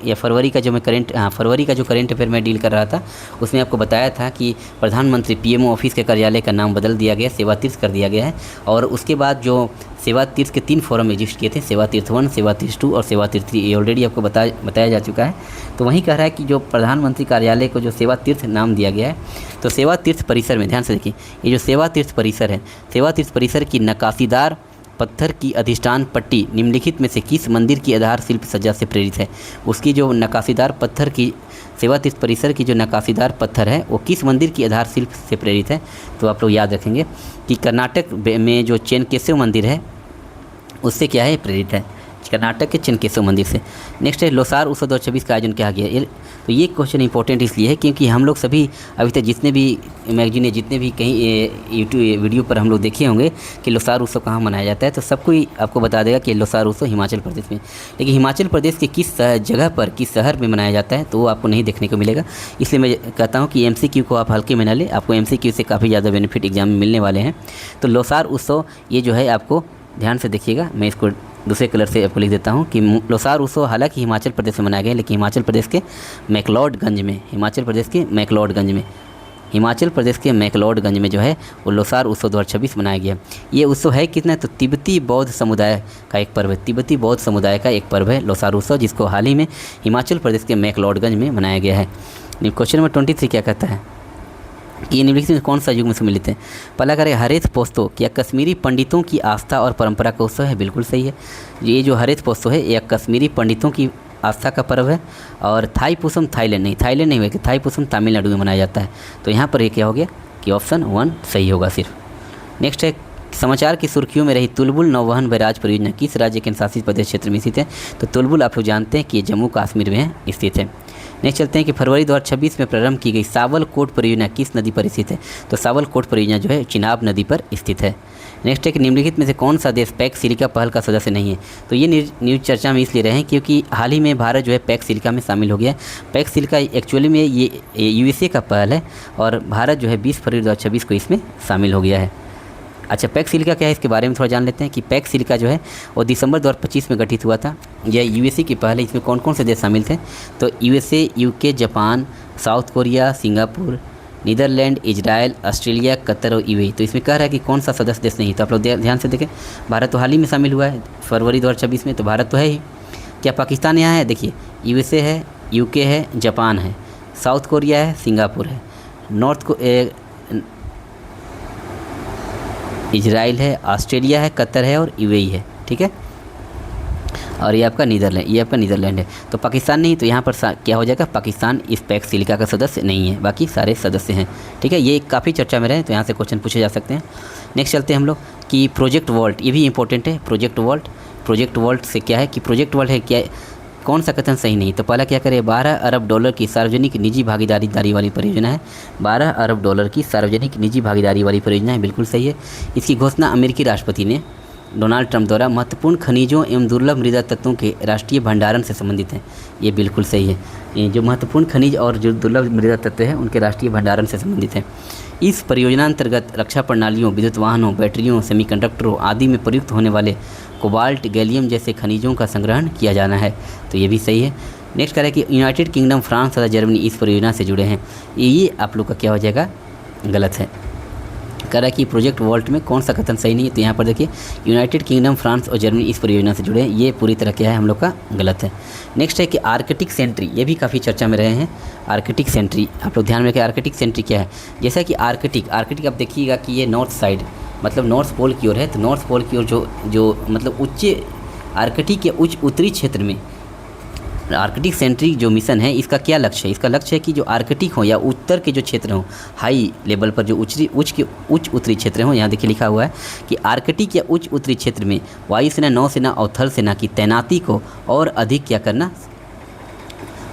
या फरवरी का जो मैं फरवरी का जो करंट अफेयर में डील कर रहा था, उसमें आपको बताया था कि प्रधानमंत्री पीएमओ ऑफिस के कार्यालय का नाम बदल दिया गया, सेवा तीर्थ कर दिया गया है। और उसके बाद जो सेवा तीर्थ के 3 फोरम एग्जिस्ट किए थे, सेवा तीर्थ 1, सेवा तीर्थ 2 और सेवा तीर्थ 3, ये ऑलरेडी आपको बताया जा चुका है। तो वहीं कह रहा है कि जो प्रधानमंत्री कार्यालय को जो सेवा तीर्थ नाम दिया गया है, तो सेवा तीर्थ परिसर में ध्यान से देखिए, ये जो सेवा तीर्थ परिसर है, सेवा तीर्थ परिसर की नक्काशीदार पत्थर की अधिष्ठान पट्टी निम्नलिखित में से किस मंदिर की आधार शिल्प सज्जा से प्रेरित है? उसकी जो नक्काशीदार पत्थर की सेवा तीर्थ परिसर की जो नक्काशीदार पत्थर है वो किस मंदिर की आधार शिल्प से प्रेरित है? तो आप लोग याद रखेंगे कि कर्नाटक में जो चेनकेशव मंदिर है उससे क्या है? प्रेरित है, कर्नाटक के चेनकेशव मंदिर से। नेक्स्ट है लोसार उत्सव 2026 का आयोजन किया गया। तो ये क्वेश्चन इंपॉर्टेंट इसलिए है क्योंकि हम लोग सभी अभी तक जितने भी मैगजीन या जितने भी कहीं यूट्यूब वीडियो पर हम लोग देखे होंगे कि लोसार उत्सव कहाँ मनाया जाता है, तो सब कोई आपको बता देगा कि लोसार उत्सव हिमाचल प्रदेश में। लेकिन हिमाचल प्रदेश के किस जगह पर, किस शहर में मनाया जाता है, तो वो आपको नहीं देखने को मिलेगा। इसलिए मैं कहता हूँ कि MCQ को आप हल्के में ना लें, आपको MCQ से काफ़ी ज़्यादा बेनिफिट एग्जाम में मिलने वाले हैं। तो लोसार उत्सव ये जो है आपको ध्यान से देखिएगा, मैं इसको दूसरे कलर से आपको लिख देता हूँ कि लोसार उत्सव हालांकि हिमाचल प्रदेश में मनाया गया है, लेकिन हिमाचल प्रदेश के मैक्लोडगंज में जो है वो लोसार उत्सव 2026 मनाया गया। ये उत्सव है कितना? तो तिब्बती बौद्ध समुदाय का एक पर्व है, तिब्बती बौद्ध समुदाय का एक पर्व है लोसार उत्सव, जिसको हाल ही में हिमाचल प्रदेश के मैक्लोडगंज में मनाया गया है। क्वेश्चन नंबर 23 क्या कहता है कि निम्नलिखित में कौन सा युग में सम्मिलित है? पहला करें हरेथ पोस्तो, क्या कश्मीरी पंडितों की आस्था और परंपरा का उत्सव है? बिल्कुल सही है। ये जो हरेथ पोस्तो है यह कश्मीरी पंडितों की आस्था का पर्व है। और थाईपुसम थाईलैंड नहीं हुआ कि थाईपुसम तमिलनाडु में मनाया जाता है। तो यहाँ पर ये क्या हो गया कि ऑप्शन 1 सही होगा सिर्फ। नेक्स्ट है समाचार की सुर्खियों में रही तुलबुल नौवहन बैराज परियोजना किस राज्य के शासित प्रदेश क्षेत्र में स्थित है? तो तुलबुल आप लोग जानते हैं कि ये जम्मू कश्मीर में स्थित है। नेक्स्ट चलते हैं कि फरवरी 2026 में प्रारंभ की गई सावलकोट परियोजना किस नदी पर स्थित है? तो सावलकोट परियोजना जो है चिनाब नदी पर स्थित है। नेक्स्ट है कि निम्नलिखित में से कौन सा देश पैक्स सिलिका पहल का सदस्य नहीं है? तो ये न्यूज़ चर्चा में इसलिए रहे हैं क्योंकि हाल ही में भारत जो है पैक्स सिलिका में शामिल हो गया है। पैक्स सिलिका एक्चुअली में ये USA का पहल है और भारत जो है 20 फरवरी 2026 को इसमें शामिल हो गया है। अच्छा, पैक्स सिलिका क्या है इसके बारे में थोड़ा जान लेते हैं कि पैक्स सिलिका जो है वो दिसंबर 2025 में गठित हुआ था। यह USA की पहल है। इसमें कौन कौन से देश शामिल थे? तो USA, UK, Japan, South Korea, Singapore, Netherlands, Israel, Australia, Qatar और UAE। तो इसमें कह रहा है कि कौन सा सदस्य देश नहीं। तो आप लोग ध्यान से देखें, भारत तो हाल ही में शामिल हुआ है फरवरी 2026 में, तो भारत तो है ही। क्या पाकिस्तान यहाँ है? देखिए USA है, UK है, जापान है, साउथ कोरिया है, सिंगापुर है, इजराइल है, ऑस्ट्रेलिया है, कतर है और UAE है। ठीक है, और ये आपका नीदरलैंड है। तो पाकिस्तान नहीं, तो यहाँ पर क्या हो जाएगा? पाकिस्तान इस पैक्स सिलिका का सदस्य नहीं है, बाकी सारे सदस्य हैं। ठीक है, ये काफ़ी चर्चा में रहे, तो यहाँ से क्वेश्चन पूछे जा सकते हैं। नेक्स्ट चलते हैं हम लोग कि प्रोजेक्ट वॉल्ट, ये भी इंपॉर्टेंट है। प्रोजेक्ट वॉल्ट से क्या है कि प्रोजेक्ट वॉल्ट है क्या, कौन सा कथन सही नहीं? तो पहला क्या करें, 12 अरब डॉलर की सार्वजनिक निजी भागीदारी वाली परियोजना है। 12 अरब डॉलर की सार्वजनिक निजी भागीदारी वाली परियोजना है, बिल्कुल सही है। इसकी घोषणा अमेरिकी राष्ट्रपति ने डोनाल्ड ट्रंप द्वारा महत्वपूर्ण खनिजों एवं दुर्लभ मृदा तत्वों के राष्ट्रीय भंडारण से संबंधित है। ये बिल्कुल सही है। ये जो महत्वपूर्ण खनिज और जो दुर्लभ मृदा तत्व है उनके राष्ट्रीय भंडारण से संबंधित है। इस परियोजना अंतर्गत रक्षा प्रणालियों, विद्युत वाहनों, बैटरियों, सेमीकंडक्टरों आदि में प्रयुक्त होने वाले कोबाल्ट, गैलियम जैसे खनिजों का संग्रहण किया जाना है। तो ये भी सही है। नेक्स्ट करें कि यूनाइटेड किंगडम, फ्रांस तथा जर्मनी इस परियोजना से जुड़े हैं। ये आप लोग का क्या हो जाएगा? गलत है। कह रहा है कि प्रोजेक्ट वॉल्ट में कौन सा कथन सही नहीं है? तो यहाँ पर देखिए यूनाइटेड किंगडम, फ्रांस और जर्मनी इस परियोजना से जुड़े हैं। ये पूरी तरह क्या है? हम लोग का गलत है। नेक्स्ट है कि आर्कटिक सेंट्री, ये भी काफ़ी चर्चा में रहे हैं। आर्कटिक सेंट्री आप लोग ध्यान में रखें। आर्कटिक सेंट्री क्या है? जैसा कि आर्कटिक आप देखिएगा कि ये नॉर्थ साइड मतलब नॉर्थ पोल की ओर है। तो नॉर्थ पोल की ओर जो मतलब आर्कटिक के उच्च उत्तरी क्षेत्र में आर्कटिक सेंट्रिक जो मिशन है इसका क्या लक्ष्य है? इसका लक्ष्य है कि जो आर्कटिक हो या उत्तर के जो क्षेत्र हों, हाई लेवल पर जो उच्च उत्तरी क्षेत्र हों, यहाँ देखिए लिखा हुआ है कि आर्कटिक या उच्च उत्तरी क्षेत्र में वायुसेना, नौसेना और थल सेना की तैनाती को और अधिक क्या करना,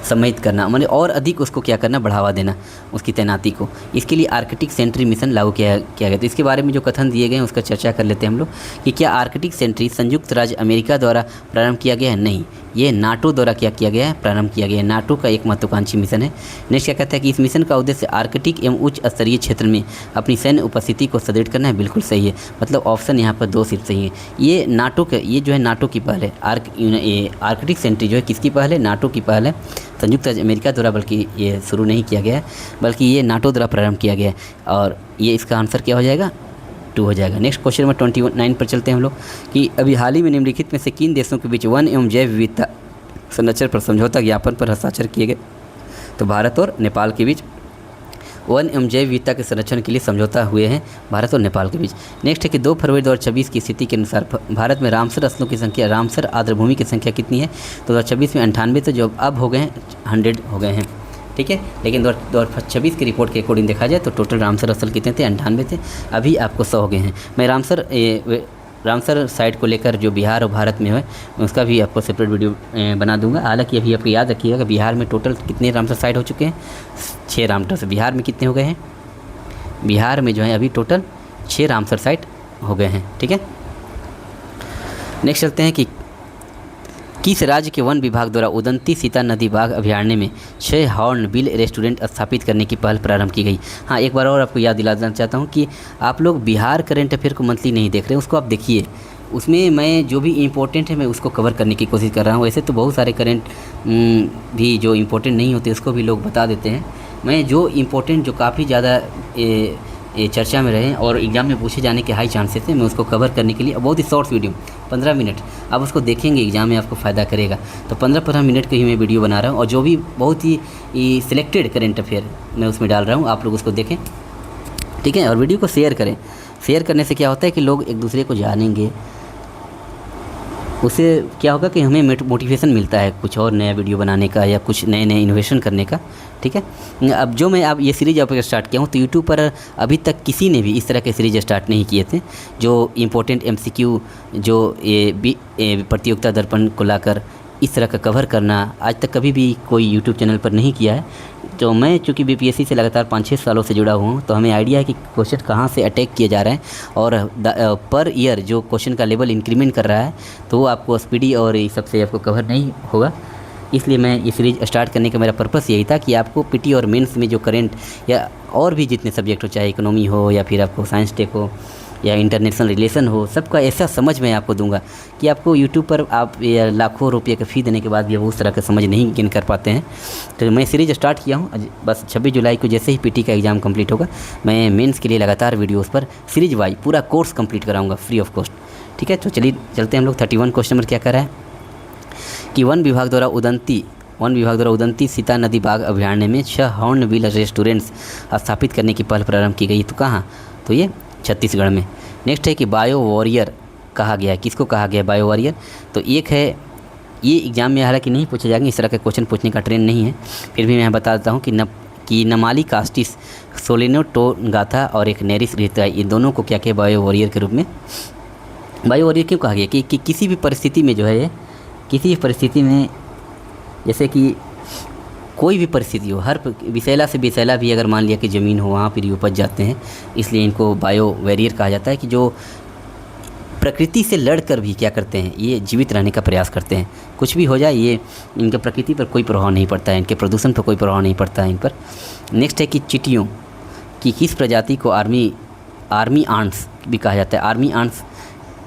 सम्मिलित करना, माने और अधिक उसको क्या करना, बढ़ावा देना उसकी तैनाती को। इसके लिए आर्कटिक सेंट्री मिशन लागू किया गया। तो इसके बारे में जो कथन दिए गए हैं उसका चर्चा कर लेते हैं हम लोग कि क्या आर्कटिक सेंट्री संयुक्त राज्य अमेरिका द्वारा प्रारंभ किया गया है? नहीं, ये नाटो द्वारा क्या किया गया है, प्रारंभ किया गया है। नाटो का एक महत्वाकांक्षी मिशन है। नेक्स्ट क्या कहता है कि इस मिशन का उद्देश्य आर्कटिक एवं उच्च स्तरीय क्षेत्र में अपनी सैन्य उपस्थिति को सुदृढ़ करना है। बिल्कुल सही है, मतलब ऑप्शन यहाँ पर 2 सिर्फ सही है। ये नाटो का, ये जो है नाटो की पहल है। आर्कटिक सेंट्री जो है किसकी पहल है? नाटो की पहल है, संयुक्त राज्य अमेरिका द्वारा बल्कि ये शुरू नहीं किया गया है, बल्कि ये नाटो द्वारा प्रारंभ किया गया है। और ये इसका आंसर क्या हो जाएगा? 2 हो जाएगा। नेक्स्ट क्वेश्चन नंबर 29 पर चलते हैं हम लोग कि अभी हाल ही में निम्नलिखित में से किन देशों के बीच वन एवं जैव विविधता संरक्षण पर समझौता ज्ञापन पर हस्ताक्षर किए गए? तो भारत और नेपाल के बीच वन एवं जैव विविधता के संरक्षण के लिए समझौता हुए हैं भारत और नेपाल के बीच। नेक्स्ट है कि 2 फरवरी 2026 की स्थिति के अनुसार भारत में रामसर स्थलों की संख्या, रामसर आर्द्रभूमि की संख्या कितनी है? तो 2026 में 98 थे, जो अब हो गए हैं 100 हो गए हैं, ठीक है। लेकिन 2026 की रिपोर्ट के अकॉर्डिंग देखा जाए तो टोटल रामसर स्थल कितने थे? 98 थे, अभी आपको 100 हो गए हैं। मैं रामसर साइट को लेकर जो बिहार और भारत में है उसका भी आपको सेपरेट वीडियो बना दूंगा। हालांकि अभी आपको याद रखिएगा कि बिहार में टोटल कितने रामसर साइट हो चुके हैं? 6 रामसर से। बिहार में कितने हो गए हैं? बिहार में जो है अभी टोटल 6 रामसर साइट हो गए हैं, ठीक है। नेक्स्ट चलते हैं कि किस राज्य के वन विभाग द्वारा उदंती सीता नदी बाघ अभयारण्य में 6 हॉर्न बिल रेस्टोरेंट स्थापित करने की पहल प्रारंभ की गई? हाँ, एक बार और आपको याद दिलाना चाहता हूँ कि आप लोग बिहार करंट अफेयर को मंथली नहीं देख रहे, उसको आप देखिए। उसमें मैं जो भी इम्पोर्टेंट है मैं उसको कवर करने की कोशिश कर रहा हूँ। वैसे तो बहुत सारे करंट भी जो इम्पोर्टेंट नहीं होते उसको भी लोग बता देते हैं। मैं जो इम्पोर्टेंट, जो काफ़ी ज़्यादा चर्चा में रहे और एग्ज़ाम में पूछे जाने के हाई चांसेस हैं, मैं उसको कवर करने के लिए बहुत ही शॉर्ट वीडियो 15 मिनट आप उसको देखेंगे, एग्ज़ाम में आपको फ़ायदा करेगा। तो 15-15 मिनट की ही मैं वीडियो बना रहा हूँ और जो भी बहुत ही सिलेक्टेड करेंट अफेयर मैं उसमें डाल रहा हूँ, आप लोग उसको देखें, ठीक है। और वीडियो को शेयर करें। शेयर करने से क्या होता है कि लोग एक दूसरे को जानेंगे, उससे क्या होगा कि हमें मोटिवेशन मिलता है कुछ और नया वीडियो बनाने का या कुछ नए इनोवेशन करने का, ठीक है। अब जो मैं ये सीरीज़ अब स्टार्ट किया हूँ तो यूट्यूब पर अभी तक किसी ने भी इस तरह के सीरीज स्टार्ट नहीं किए थे, जो इम्पोर्टेंट MCQ जो ये प्रतियोगिता दर्पण को लाकर इस तरह का कवर करना आज तक कभी भी कोई यूट्यूब चैनल पर नहीं किया है। तो मैं चूँकि BPSC से लगातार 5-6 सालों से जुड़ा हुआ हूँ तो हमें आइडिया है कि क्वेश्चन कहाँ से अटैक किए जा रहे हैं और पर ईयर जो क्वेश्चन का लेवल इंक्रीमेंट कर रहा है तो वो आपको स्पीडी और ये सबसे आपको कवर नहीं होगा। इसलिए मैं ये सीरीज़ स्टार्ट करने का मेरा पर्पस यही था कि आपको PT और मेंस में जो करंट या और भी जितने सब्जेक्ट हो, चाहे इकोनॉमी हो या फिर आपको साइंस टेक हो या इंटरनेशनल रिलेशन हो, सबका ऐसा समझ मैं आपको दूंगा कि आपको यूट्यूब पर आप लाखों रुपये का फ़ी देने के बाद भी वो उस तरह का समझ नहीं गेन कर पाते हैं। तो मैं सीरीज़ स्टार्ट किया हूँ। बस 26 जुलाई को जैसे ही PT का एग्ज़ाम कंप्लीट होगा मैं मेंस के लिए लगातार वीडियोस पर सीरीज वाइज पूरा कोर्स कंप्लीट कराऊंगा फ्री ऑफ कॉस्ट, ठीक है। तो चलिए चलते हैं हम लोग 31 क्वेश्चन नंबर क्या कर रहा है कि वन विभाग द्वारा उदंती सीता नदी बाघ अभयारण्य में 6 हॉर्न बिल रेस्टोरेंट्स स्थापित करने की पहल प्रारंभ की गई। तो कहाँ? तो ये छत्तीसगढ़ में। नेक्स्ट है कि बायो वॉरियर कहा गया है, किसको कहा गया है बायो वॉरियर? तो एक है, ये एग्ज़ाम में हालांकि नहीं पूछे जाएंगे, इस तरह का क्वेश्चन पूछने का ट्रेंड नहीं है, फिर भी मैं बता देता हूँ कि नमाली कास्टिस, सोलेनो टोगाथा और एक नेरिस रिता, ये दोनों को क्या किया बायो वॉरियर के रूप में? बायो वॉरियर क्यों कहा गया कि किसी भी परिस्थिति में जो है, किसी भी परिस्थिति में, जैसे कि कोई भी परिस्थिति हो, हर विषैला से विषैला भी अगर मान लिया कि ज़मीन हो वहाँ पर उपज जाते हैं, इसलिए इनको बायो वॉरियर कहा जाता है कि जो प्रकृति से लड़कर भी क्या करते हैं, ये जीवित रहने का प्रयास करते हैं। कुछ भी हो जाए ये इनके प्रकृति पर कोई प्रभाव नहीं पड़ता है, इनके प्रदूषण पर कोई प्रभाव नहीं पड़ता है इन पर। नेक्स्ट है कि चींटियों की किस प्रजाति को आर्मी आंट्स भी कहा जाता है? आर्मी आंट्स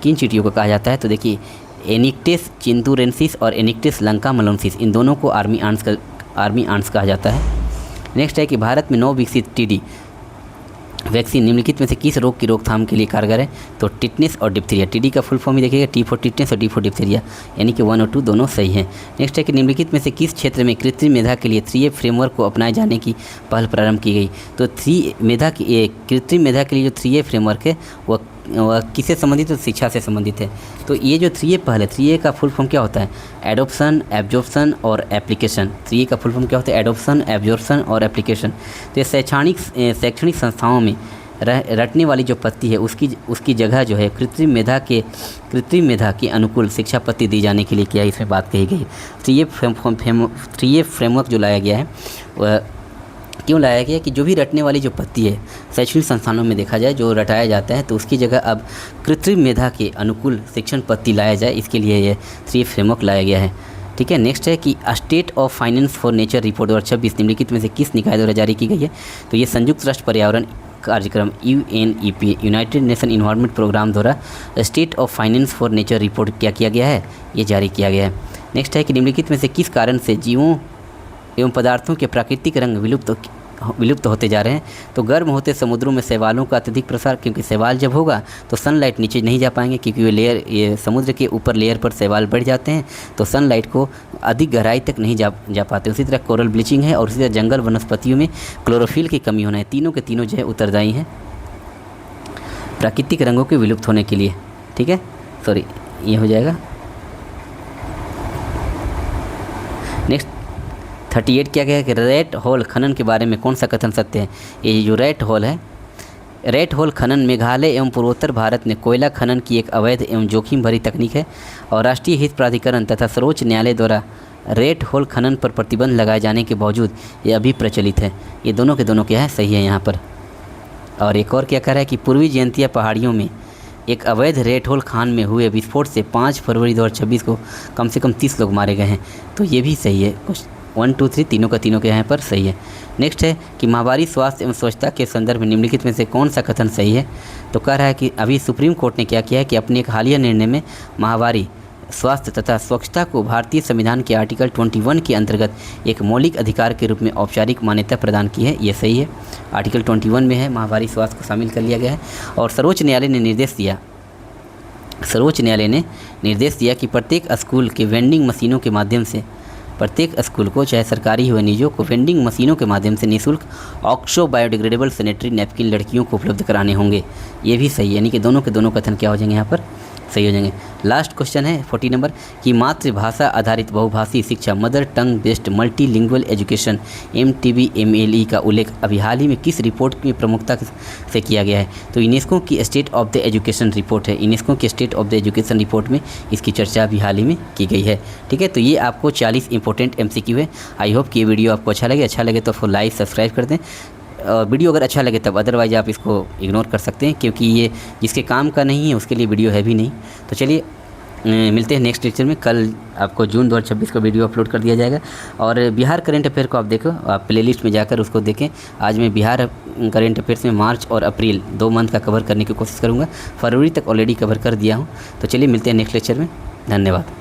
किन चींटियों को कहा जाता है? तो देखिए एनिक्टेस चिंतुरेंसिस और एनिक्टेस लंका मलोन्सिस, इन दोनों को आर्मी आंट्स कहा जाता है। नेक्स्ट है कि भारत में 9 विकसित TD वैक्सीन निम्नलिखित में से किस रोग की रोकथाम के लिए कारगर है? तो टिटनेस और डिप्थीरिया। TD का फुल फॉर्म ही देखिएगा, T फॉर टिटनेस और D फॉर डिप्थीरिया, यानी कि 1 और 2 दोनों सही हैं। नेक्स्ट है कि निम्नलिखित में से किस क्षेत्र में कृत्रिम मेधा के लिए 3A फ्रेमवर्क को अपनाए जाने की पहल प्रारंभ की गई? तो कृत्रिम मेधा के लिए जो 3A फ्रेमवर्क है वह किससे संबंधित है? तो शिक्षा से संबंधित है। तो ये जो 3A पहल है, 3A का फुल फॉर्म क्या होता है? एडोप्शन, एब्जॉर्प्शन और एप्लीकेशन। 3A का फुल फॉर्म क्या होता है? एडोप्शन, एब्जॉर्प्शन और एप्लीकेशन। तो ये शैक्षणिक संस्थाओं में रटने वाली जो पत्ती है उसकी जगह जो है कृत्रिम मेधा के अनुकूल शिक्षा पत्ती दी जाने के लिए क्या इसमें बात कही गई। 3A फ्रेमवर्क जो लाया गया है वह क्यों लाया गया कि जो भी रटने वाली जो पत्ती है शैक्षणिक संस्थानों में देखा जाए जो रटाया जाता है तो उसकी जगह अब कृत्रिम मेधा के अनुकूल शिक्षण पत्ती लाया जाए, इसके लिए ये 3A फ्रेमवर्क लाया गया है। ठीक है, नेक्स्ट है कि state of Finance for Nature report 2026 निम्नलिखित में से किस निकाय द्वारा जारी की गई है? तो ये संयुक्त राष्ट्र पर्यावरण कार्यक्रम UNEP United Nation Environment Programme द्वारा State of Finance for Nature report क्या किया गया है? ये जारी किया गया है। नेक्स्ट है कि निम्नलिखित में से किस कारण से जीवों एवं पदार्थों के प्राकृतिक रंग विलुप्त होते जा रहे हैं? तो गर्म होते समुद्रों में शैवालों का अत्यधिक प्रसार, क्योंकि शैवाल जब होगा तो सनलाइट नीचे नहीं जा पाएंगे, क्योंकि ये समुद्र के ऊपर लेयर पर शैवाल बढ़ जाते हैं तो सनलाइट को अधिक गहराई तक नहीं जा पाते। उसी तरह कोरल ब्लीचिंग है और उसी तरह जंगल वनस्पतियों में क्लोरोफिल की कमी होना है। तीनों के तीनों जो है उत्तरदायी हैं प्राकृतिक रंगों के विलुप्त होने के लिए। ठीक है, सॉरी ये हो जाएगा। नेक्स्ट 38 क्या कहा कि रेट होल खनन के बारे में कौन सा कथन सत्य है? ये जो रेट होल है, रेट होल खनन मेघालय एवं पूर्वोत्तर भारत में कोयला खनन की एक अवैध एवं जोखिम भरी तकनीक है और राष्ट्रीय हित प्राधिकरण तथा सर्वोच्च न्यायालय द्वारा रेट होल खनन पर प्रतिबंध लगाए जाने के बावजूद ये अभी प्रचलित है। ये दोनों के दोनों क्या है? सही है यहाँ पर। और एक और क्या कह रहा है कि पूर्वी जयंतिया पहाड़ियों में एक अवैध रेट होल खान में हुए विस्फोट से 5 फरवरी 2026 को कम से कम 30 लोग मारे गए हैं। तो ये भी सही है। कुछ 1, 2, 3 तीनों का तीनों के यहाँ पर सही है। नेक्स्ट है कि माहवारी स्वास्थ्य एवं स्वच्छता के संदर्भ में निम्नलिखित में से कौन सा कथन सही है? तो कह रहा है कि अभी सुप्रीम कोर्ट ने क्या किया है कि अपने एक हालिया निर्णय में माहवारी स्वास्थ्य तथा स्वच्छता को भारतीय संविधान के आर्टिकल 21 के अंतर्गत एक मौलिक अधिकार के रूप में औपचारिक मान्यता प्रदान की है। ये सही है, आर्टिकल 21 में है, माहवारी स्वास्थ्य को शामिल कर लिया गया है। और सर्वोच्च न्यायालय ने निर्देश दिया कि प्रत्येक स्कूल के वेंडिंग मशीनों के माध्यम से प्रत्येक स्कूल को चाहे सरकारी हो या निजी को वेंडिंग मशीनों के माध्यम से निःशुल्क ऑक्सो बायोडिग्रेडेबल सैनिटरी नैपकिन लड़कियों को उपलब्ध कराने होंगे। ये भी सही है, यानी कि दोनों के दोनों कथन क्या हो जाएंगे यहाँ पर? सही हो जाएंगे। लास्ट क्वेश्चन है 40 नंबर कि मातृभाषा आधारित बहुभाषी शिक्षा mother tongue based multilingual education MTBMLE का उल्लेख अभी हाल ही में किस रिपोर्ट की प्रमुखता से किया गया है? तो यूनेस्को की state of the education report है। यूनेस्को की state of the education report में इसकी चर्चा अभी हाल ही में की गई है। ठीक है, तो ये आपको 40 इंपॉर्टेंट MCQ है। आई होप कि ये वीडियो आपको अच्छा लगे तो फिर लाइक सब्सक्राइब कर दें। वीडियो अगर अच्छा लगे तब, अदरवाइज़ आप इसको इग्नोर कर सकते हैं, क्योंकि ये जिसके काम का नहीं है उसके लिए वीडियो है भी नहीं। तो चलिए मिलते हैं नेक्स्ट लेक्चर में। कल आपको जून 2026 को वीडियो अपलोड कर दिया जाएगा। और बिहार करंट अफेयर को आप देखो, आप प्लेलिस्ट में जाकर उसको देखें। आज मैं बिहार करंट अफेयर्स में मार्च और अप्रैल 2 मंथ का कवर करने की कोशिश करूँगा। फरवरी तक ऑलरेडी कवर कर दिया हूँ। तो चलिए मिलते हैं नेक्स्ट लेक्चर में। धन्यवाद।